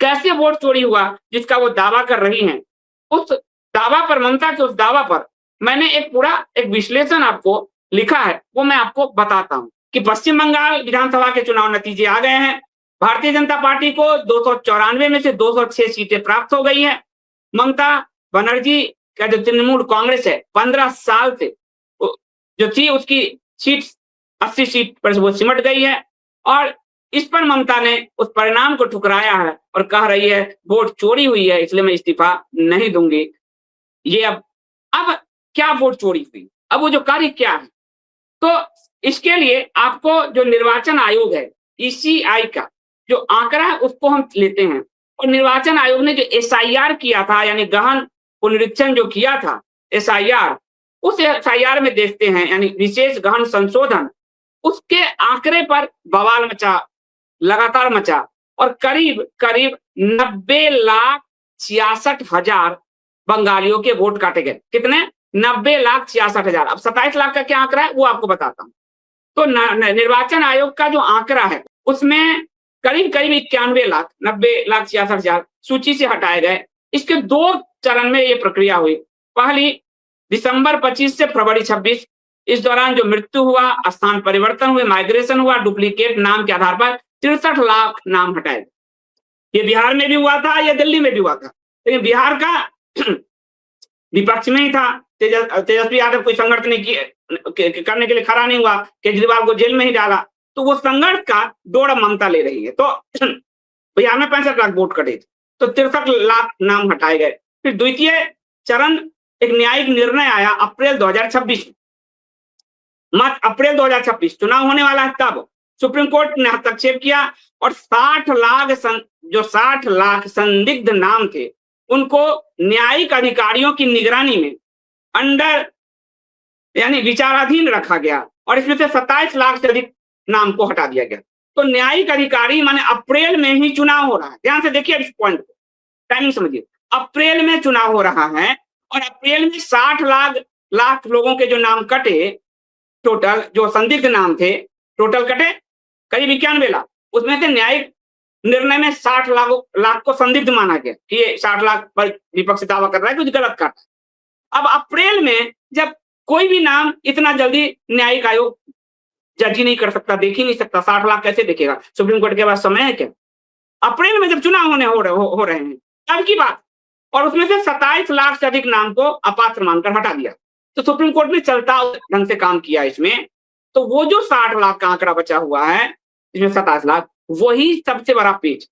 कैसे वोट चोरी हुआ जिसका वो दावा कर रही हैं। उस दावा पर, ममता के उस दावा पर मैंने एक पूरा एक विश्लेषण आपको लिखा है, वो मैं आपको बताता हूँ कि पश्चिम बंगाल विधानसभा के चुनाव नतीजे आ गए हैं। भारतीय जनता पार्टी को 294 में से 206 सीटें प्राप्त हो गई हैं। ममता बनर्जी का जो तृणमूल कांग्रेस है, 15 साल से जो थी उसकी सीट 80 सीट पर वो सिमट गई है और इस पर ममता ने उस परिणाम को ठुकराया है और कह रही है वोट चोरी हुई है इसलिए मैं इस्तीफा नहीं दूंगी। ये अब क्या वोट चोरी हुई? अब वो जो कार्य क्या है? तो इसके लिए आपको जो निर्वाचन आयोग है, ईसीआई का जो आंकड़ा है उसको हम लेते हैं और निर्वाचन आयोग ने जो एसआईआर किया था यानी गहन पुनरीक्षण जो किया था एसआईआर, उस एसआईआर में देखते हैं यानी विशेष गहन संशोधन, उसके आंकड़े पर बवाल मचा, लगातार मचा और करीब-करीब 90,66,000 बंगालियों के वोट काटे गए। कितने? 90,66,000। अब 27 लाख का क्या आंकड़ा है वो आपको बताता हूँ। तो निर्वाचन आयोग का जो आंकड़ा है उसमें करीब-करीब 91 लाख, 90,66,000 सूची से हटाए गए। इसके 2 चरण में ये प्रक्रिया हुई। पहली दिसंबर 25 से फरवरी 26, इस दौरान जो मृत्यु हुआ, स्थान परिवर्तन हुए, माइग्रेशन हुआ, डुप्लीकेट नाम के आधार पर 63 लाख नाम हटाए। ये बिहार में भी हुआ था, ये दिल्ली में भी हुआ था। लेकिन बिहार का विपक्ष में ही था। तेजस्वी यादव कोई संघर्ष नहीं किए करने के लिए खड़ा नहीं हुआ, केजरीवाल को जेल में ही डाला। तो वो संघर्ष का दौड़ ममता ले रही है। तो बिहार में 65 लाख वोट कटे थे, तो 63 लाख नाम हटाए गए। फिर द्वितीय चरण एक न्यायिक निर्णय आया अप्रैल 2026 में। अप्रैल 2026 चुनाव होने वाला है तब सुप्रीम कोर्ट ने हस्तक्षेप किया और 60 लाख संदिग्ध नाम थे उनको न्यायिक अधिकारियों की निगरानी में अंडर यानी विचाराधीन रखा गया और इसमें से 27 लाख से अधिक नाम को हटा दिया गया। तो न्यायिक अधिकारी माने अप्रैल में ही चुनाव हो रहा है। ध्यान से देखिए इस पॉइंट को, टाइमिंग समझिए। अप्रैल में चुनाव हो रहा है और अप्रैल में 60 लाख लोगों के जो नाम कटे, टोटल जो संदिग्ध नाम थे, टोटल कटे करीब 91 लाख। उसमें से न्यायिक निर्णय में 60 लाख को संदिग्ध माना गया कि ये 60 लाख पर विपक्ष दावा कर रहा है, कुछ गलत कर रहा है। अब अप्रैल में जब कोई भी नाम इतना जल्दी न्यायिक आयोग जज ही नहीं कर सकता, देख ही नहीं सकता, 60 लाख कैसे देखेगा? सुप्रीम कोर्ट के पास समय है क्या? अप्रैल में जब चुनाव हो रहे हैं तब की बात, और उसमें से 27 लाख से अधिक नाम को अपात्र मानकर हटा दिया। तो सुप्रीम कोर्ट ने चलता ढंग से काम किया इसमें। तो वो जो 60 लाख का आंकड़ा बचा हुआ है, इसमें 27 लाख, वही सबसे बड़ा पेच।